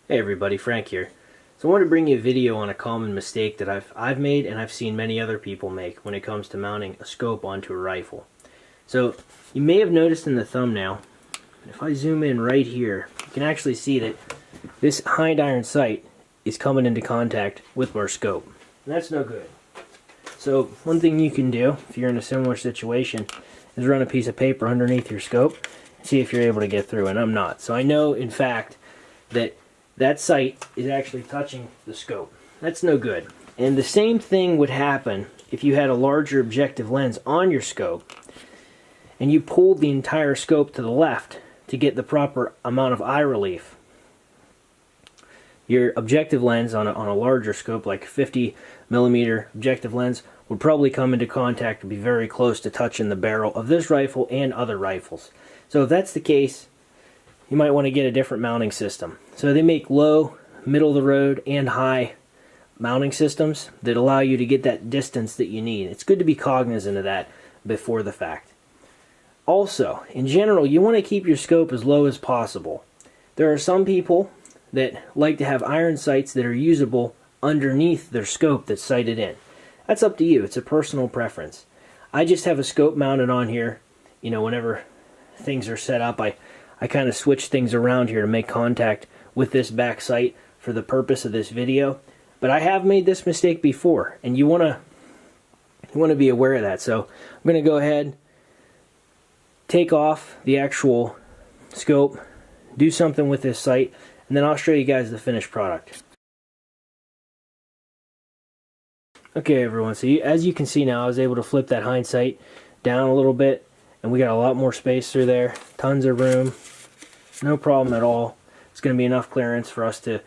Hey everybody, Frank here. So I wanted to bring you a video on a common mistake that I've made and I've seen many other people make when it comes to mounting a scope onto a rifle. So you may have noticed in the thumbnail, if I zoom in right here, you can actually see that this hind iron sight is coming into contact with our scope. And that's no good. So one thing you can do if you're in a similar situation is run a piece of paper underneath your scope and see if you're able to get through, and I'm not. So I know in fact that sight is actually touching the scope. That's no good. And the same thing would happen if you had a larger objective lens on your scope and you pulled the entire scope to the left to get the proper amount of eye relief. Your objective lens on a larger scope, like 50mm objective lens, would probably come into contact and be very close to touching the barrel of this rifle and other rifles. So if that's the case, you might want to get a different mounting system. So they make low, middle of the road, and high mounting systems that allow you to get that distance that you need. It's good to be cognizant of that before the fact. Also, in general, you want to keep your scope as low as possible. There are some people that like to have iron sights that are usable underneath their scope that's sighted in. That's up to you. It's a personal preference. I just have a scope mounted on here. You know, whenever things are set up, I kind of switch things around here to make contact with this back sight for the purpose of this video. But I have made this mistake before, and you want to be aware of that. So I'm going to go ahead, take off the actual scope, do something with this sight, and then I'll show you guys the finished product. Okay everyone, so as you can see now, I was able to flip that hind sight down a little bit, and we got a lot more space through there, tons of room, no problem at all. It's going to be enough clearance for us to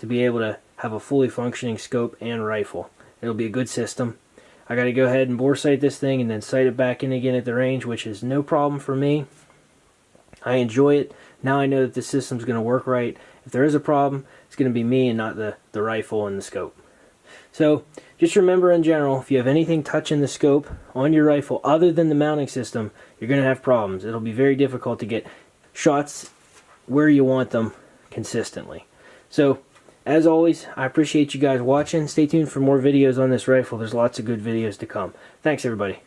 be able to have a fully functioning scope and rifle. It'll be a good system. I got to go ahead and bore sight this thing and then sight it back in again at the range, which is no problem for me. I enjoy it. Now I know that the system's going to work right. If there is a problem, it's going to be me and not the rifle and the scope. So just remember, in general, if you have anything touching the scope on your rifle other than the mounting system, you're going to have problems. It'll be very difficult to get shots where you want them consistently. So as always, I appreciate you guys watching. Stay tuned for more videos on this rifle. There's lots of good videos to come. Thanks everybody.